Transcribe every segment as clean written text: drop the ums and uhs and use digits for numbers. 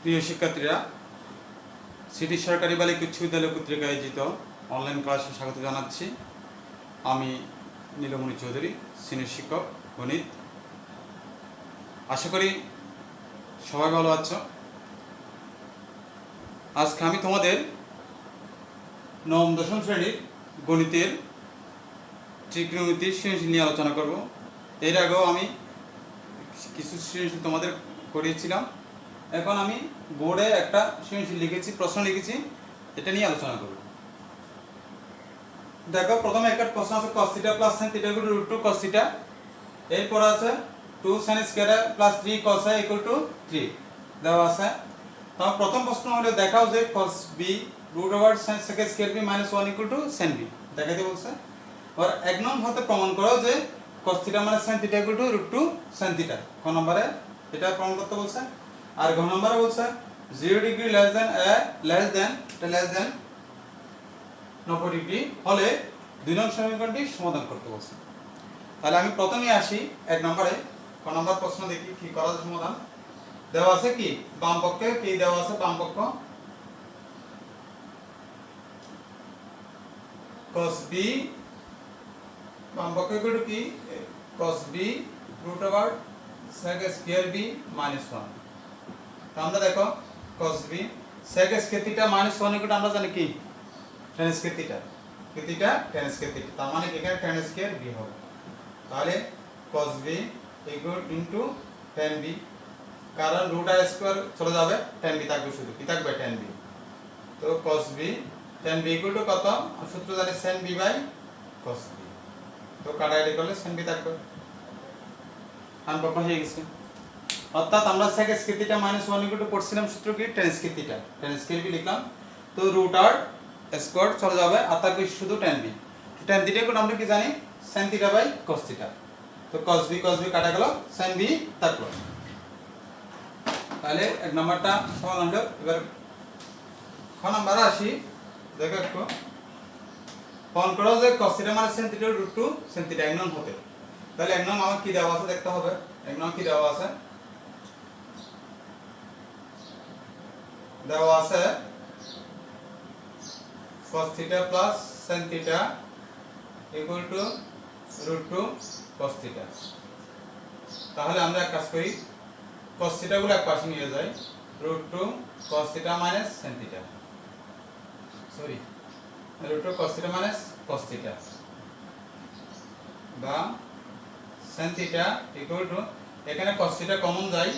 প্রিয় শিক্ষার্থীরা, সিটি সরকারি বালিকা উচ্চ বিদ্যালয় কর্তৃক আয়োজিত অনলাইন ক্লাসে স্বাগত জানাচ্ছি। আমি নীলমণি চৌধুরী, সিনিয়র শিক্ষক গণিত। আশা করি সবাই ভালো আছো। আজকে আমি তোমাদের নবম দশম শ্রেণীর গণিতের ত্রিকোণমিতির সৃজনশীল নিয়ে আলোচনা করব। এর আগেও আমি কিছু সৃজনশীল তোমাদের করিয়েছিলাম। এখন আমি বোর্ডে একটা সৃজনশীল লিখেছি, প্রশ্ন লিখেছি, এটা নিয়ে আলোচনা করব। দেখো, প্রথমে একটা প্রশ্ন আছে cos θ + sin θ = √2 cos θ। এরপর আছে 2 sin স্কয়ার + 3 cos a = 3 দেওয়া আছে। তো প্রথম প্রশ্ন হলো দেখাও যে cos b √sin sec square b - 1 = sin b দেখাইতে বলছে। আর এক নম্বর হতে প্রমাণ করো যে cos θ - sin θ = √2 sin θ। ক নম্বরে এটা প্রমাণ করতে বলছে। আর ঘ নম্বরে বলছে 0 ডিগ্রি লেস দেন 90 ডিগ্রি হলে 2 নং সমীকরণটি সমাধান করতে বলছে। তাহলে আমি প্রথমেই আসি এক নম্বরে। ক নম্বর প্রশ্ন দেখি কি করা যায় সমাধান। দেওয়া আছে কি বাম পক্ষে কি দেওয়া আছে, বাম পক্ষ cos b, বাম পক্ষে কত কি cos b √sec square b - 1। তো আমরা দেখো cos b sec স্কয়ার θ - 1 আমরা জানি কি tan স্কয়ার θ, tan স্কয়ার θ, তার মানে এখানে tan স্কয়ার b হবে। তাহলে cos b * tan b, কারণ √r স্কয়ার চলে যাবে, tan b থাকবে, শুধু কি থাকবে tan b। তো cos b tan b = কত, সূত্র জানি sin b / cos b। তো কাটাকাটি করলে sin b থাকবে, ডান পক্ষ হয়ে গেছে। অর্থাৎ আমরা sec স্কয়ার θ - 1 পড়ছিলাম সূত্র কি tan square θ, tan square b লিখলাম। তো √r স্কয়ার চলে যাবে, আর থাকবে শুধু tan b। tan θ = আমরা কি জানি sin θ / cos θ। তো cos b কাটা গেল, sin b থাকলো। তাহলে এক নাম্বারটা সমাধান হলো। এবার খ নাম্বারে আসি। দেখো একটু প্রমাণ করো যে cos θ - sin θ = √2 sin θ এক নং হতে। তাহলে এক নং আমার কি দেওয়া আছে দেখতে হবে। এক নং কি দেওয়া আছে, cos θ + sin θ = √2 cos θ। তাহলে আমরা এক কাজ করি, cos θ গুলো এক পাশে নিয়ে যাই, √2 cos θ - sin θ, √2 cos θ - cos θ বা sin θ এখানে cos θ কমন যায়।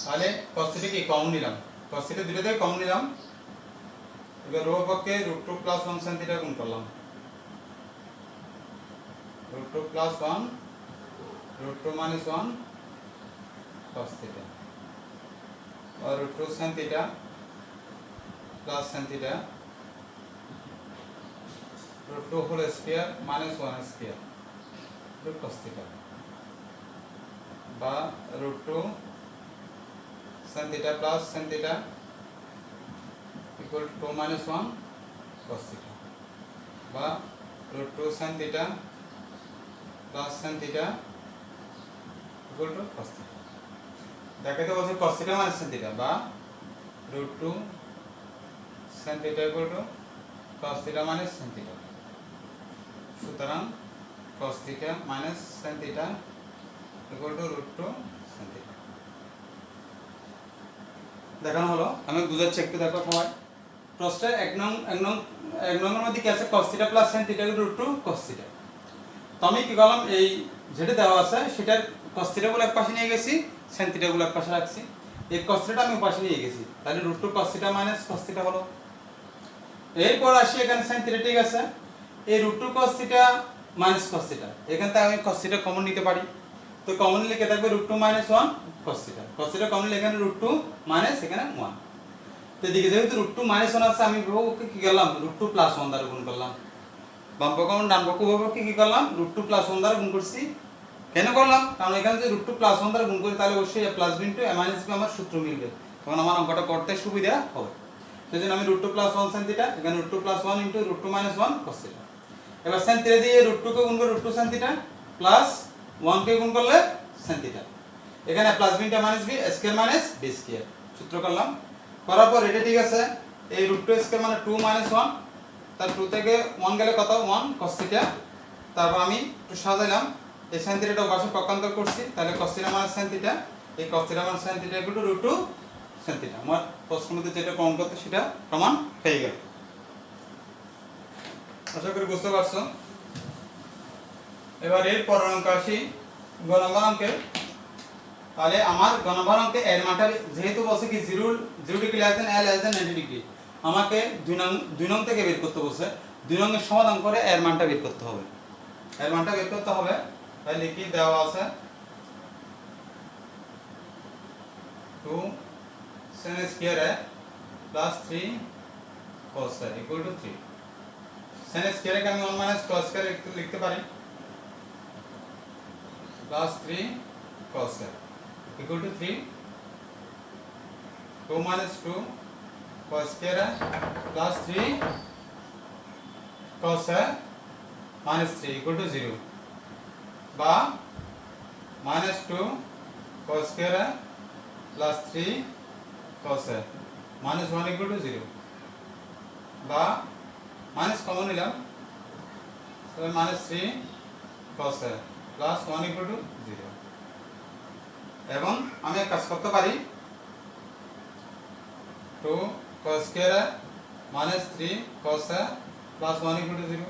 তাহলে cos θ কি কমন নিলাম, cos θ দুটোতে কমন নিলাম। এবার রো পক্ষে √2 + 1 sin θ গুণ করলাম, √2 + 1 √2 - 1 cos θ, और √2 sin θ + sin θ √2 whole square - 1 square cos θ বা √2 sin θ + sin θ = 2 - 1 cos θ বা √2 sin θ + sin θ = cos θ। দেখাতে বলছে cos θ - sin θ বা √2 sin θ = cos θ - sin θ। সুতরাং cos θ - sin θ = √2 sin θ। দেখানো হলো, আমি বুঝাচ্ছি একটু দেখো সবাই। প্রশ্নে এক নম্বরের মধ্যে কি আছে, cos θ + sin θ = √2 cos θ। তো আমি কি করলাম, এই যেটা দেওয়া আছে সেটার cos θ গুলো এক পাশে নিয়ে গেছি, sin θ গুলো এক পাশে রাখছি। এই cos θ আমি পাশে নিয়ে গেছি, তাহলে √2 cos θ - cos θ হলো। এরপর আসি এখানে sin θ, ঠিক আছে। এই √2 cos θ - cos θ, এখান থেকে আমি cos θ কমন নিতে পারি। তো কমন লিখে থাকবে √2 - 1 cos θ। cos θ কমন লিখে এখানে √2 - এখানে 1। তো এদিকে যেহেতু √2 - 1 আছে, আমি ওকে কি করলাম √2 + 1 দ্বারা গুণ করলাম। বাম পক্ষ এবং ডান পক্ষ উভয়পক্ষে কি করলাম √2 + 1 দ্বারা গুণ করছি। কেন করলাম, কারণ এখানে যদি √2 + 1 দ্বারা গুণ করি তাহলে অবশ্যই a + b * a - b আমার সূত্র মিলবে, তখন আমার অঙ্কটা করতে সুবিধা হবে। সেজন্য আমি √2 + 1 sin θ, এখানে √2 + 1 * √2 - 1 cos θ। এবার sin θ দিয়ে √2 কে গুণ করে √2 sin θ প্লাস 1 কে গুণ করলে sin θ। এখানে plus b * b square - b square সূত্র করলাম, করার পর এটা ঠিক আছে, এই √2 স্কয়ার মানে 2 - 1, তার 2 থেকে 1 গেলে কত 1 cos θ। তারপর আমি একটু সাজাইলাম, এই sin θ টা পাশে পক্ষান্তর করছি, তাহলে cos θ মানে sin θ, এই cos θ মানে sin θ √2 sin θ। আমার প্রশ্নের মধ্যে যেটা প্রমাণ করতে সেটা প্রমাণ হয়ে গেল। আশা করি বুঝতে পারছো। এবার এর পরের অঙ্ক আসি, গ নম্বর অঙ্কে। তাহলে আমার গ নম্বর অঙ্কে এর মানটা যেহেতু বলছে কি 0 degree less than l less than 90 degree, আমাকে 2 নং থেকে বের করতে বলছে। 2 নং এর সমাধান করে এর মানটা বের করতে হবে। এর মানটা বের করতে হবে, তাই লিখি দেওয়া আছে 2 sin square a plus 3 cos a equal to 3। sin square কে আমি 1 - cos স্কয়ার লিখতে পারি, plus 3 cos a equal to 3, 2 - 2 cos square a plus 3 cos a minus 3 equal to 0, বা -2 cos square a plus 3 cos a minus 1 equal to 0, বা minus common নিলাম, তাহলে -3 cos a plus 1 equal to 0। এবং আমি এক কাজ করতে পারি, 2 cos square a minus 3 cos a plus 1 equal to 0,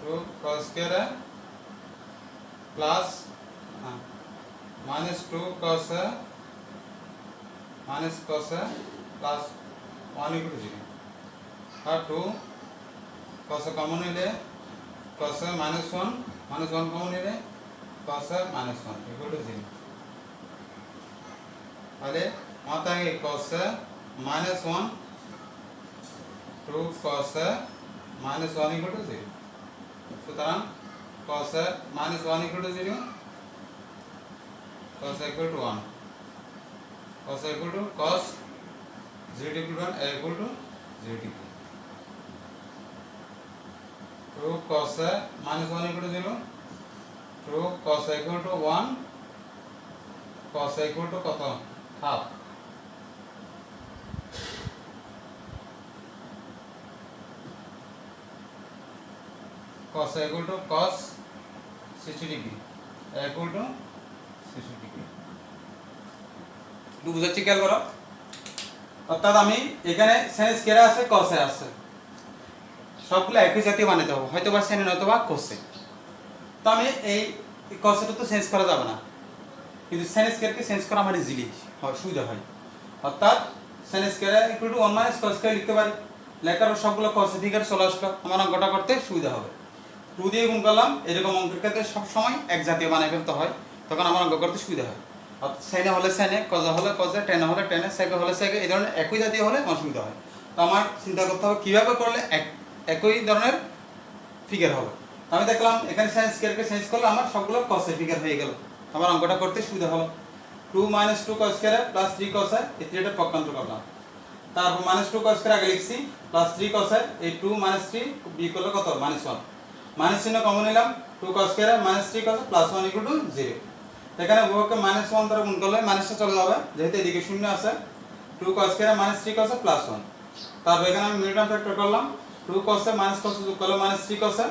2 cos square a plus minus 2 cos a minus cos a plus 1 equal to 0, আর 2 cos a কমন নিলে cos a minus 1 কমন নিলে cos a minus 1 equal to 0। তাহলে মাথায় cos a minus 1, 2 cos a minus 1 equal to 0। সুতরাং cos a minus 1 equal to 0, cos a equal to 1, cos a equal to cos 0 equal to 1, a equal to 0 degree, 2 cos a minus 1 equal to 0, 2 cos a equal to 1, cos a equal to কত half, cos a equal to cos 60 degree, a equal to 60 degree. বুঝাচ্ছি, খেয়াল করো। অর্থাৎ আমি এখানে sin square আছে, cos a আছে, সবগুলো একই জাতীয় বানাতে হবে, হয়তো বা sin নয়তো বা cos a। তো আমি এই cos টা তো চেঞ্জ করা যাবে না, কিন্তু sin স্কয়ারকে চেঞ্জ করা আমার ইজিলি হয়, সুবিধা হয়। অর্থাৎ sin square equal two 1 - cos square লিখতে পারি, লেখার সবগুলো cos ফিগার চলে আসলো, আমার অঙ্কটা করতে সুবিধা হবে। 2 দিয়ে গুণ করলাম, এরকম অঙ্কের ক্ষেত্রে সব সময় এক জাতীয় বানাই ফেলতে হয়, তখন আমার অঙ্ক করতে সুবিধা হয়। অর্থাৎ sin হলে sin, cos হলে cos, tan হলে tan, sec হলে sec, এই ধরনের একই জাতীয় হলে আমার সুবিধা হয়। তো আমার চিন্তা করতে হবে কিভাবে করলে একই ধরনের ফিগার হবে। আমি দেখলাম এখানে sin স্কয়ারকে চেঞ্জ করলে আমার সবগুলো cos এর ফিগার হয়ে গেল, আমার অঙ্কটা করতে সুবিধা হলো। 2 - 2 cos square plus 3 cos a, এই 3টা পক্ষান্তর করলাম, তারপর -2 cos স্কয়ার আগে লিখছি, প্লাস 3 cos a, এই 2 - 3 বি করলে কত -1, মাইনাস চিহ্ন কমন নিলাম, 2 cos square -3 cos plus 1 equal to 0। এখানে উভয়কে -1 দ্বারা গুণ করলে মাইনাসটা চলে যাবে, যেহেতু এদিকে শূন্য আছে। 2 cos স্কয়ার -3 cos প্লাস 1, তারপর এখানে আমি মিডল টার্ম ফ্যাক্টর করলাম, 2 cos a - cos যোগ করলে -3 cos a,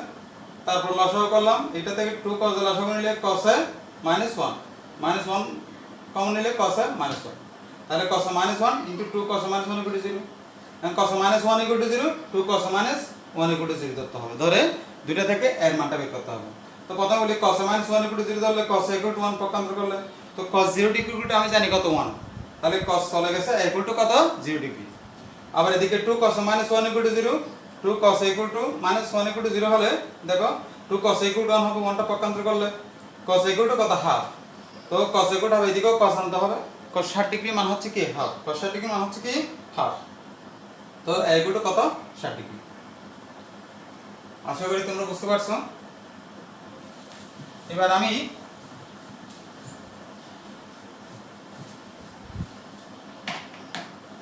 তারপর লসাগু করলাম, এটা থেকে 2 cos এর লসাগু নিলে cos a -1 কমন নিলে cos a -1, তাহলে cos a -1 * 2 cos a -1 = 0, এখন cos a -1 = 0, 2 cos a -1 = 0 ধরতে হবে, ধরে দুইটা থেকে এর মানটা বের করতে হবে। তো প্রথমে বলি cos a -1 = 0 ধরলে cos a = 1 পক্ষান্তর করলে, তো cos 0 ডিগ্রিটা আমি জানি কত 1, তাহলে cos চলে গেছে a = কত 0 ডিগ্রি। আবার এদিকে 2 cos a -1 = 0, 2 cos a = -1 = 0 হলে দেখো 2 cos a = 1 হবে, 1টা পক্ষান্তর করলে cos a = কত হাফ, তো cos a = হবে, এদিকেও cos আনতে হবে, cos 60 ডিগ্রি মান হচ্ছে কি হাফ, cos 60 ডিগ্রি মান হচ্ছে কি হাফ, তো a = কত 60 ডিগ্রি। আশা করি তোমরা বুঝতে পারছো। এবার আমি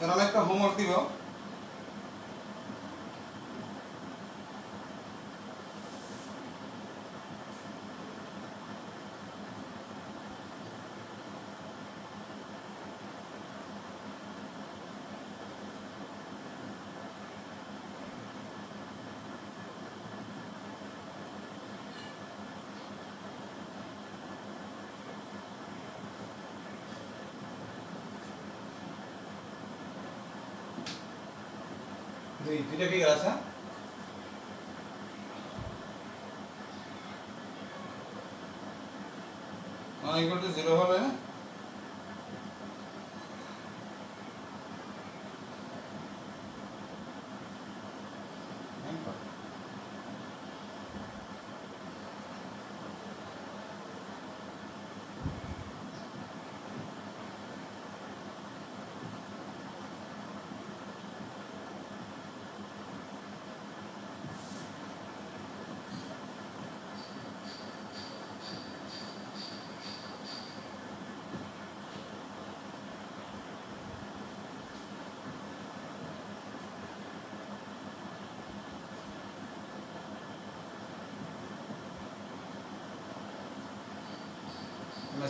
এরকম একটা হোমওয়ার্ক দিব, দুইটা ফিগার আছে ইকুয়াল টু 0 হলে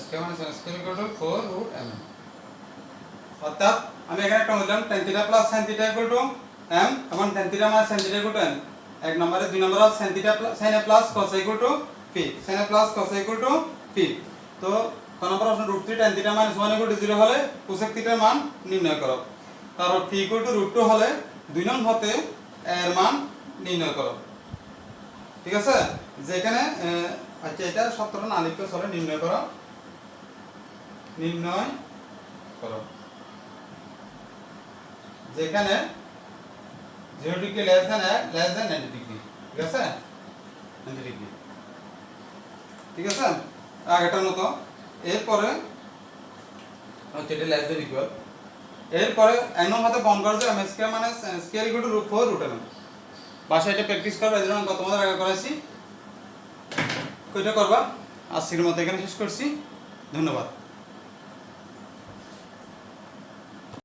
স্কয়ার মানে square equal to 4 root m অর্থাৎ আমি এখানে একটা বললাম tan theta plus sin theta equal to m এবং tan থিটা মানে sin theta equal to n এক নম্বরে দুই নম্বরে sin theta sin a plus cos a equal to p sin a plus cos a equal to p তো কোন number option √3 tan theta minus 1 equal to 0 হলে cosec থিটার মান নির্ণয় করো তারপর p ইকুয়াল টু √2 হলে দুই নং হতে এর মান নির্ণয় করো ঠিক আছে যেখানে আচ্ছা এটা সূত্র না লিখতে চলে নির্ণয় করো যেখানে 0 ডিগ্রি লেস দ্যান 90 ডিগ্রি ঠিক আছে 90 ডিগ্রি ঠিক আছে আগেটার মতো এরপরে হচ্ছে এটা লেস দ্যান ইকুয়াল এরপরে এমন মতে বন্ধ করে যে m স্কয়ার মানে স্কয়ার ইকুয়াল টু √4 √m বাসায় এটা প্র্যাকটিস করবে এর জন্য তোমাদের আগে করাইছি কয়টা করবা আজকের মতো এখানে শেষ করছি ধন্যবাদ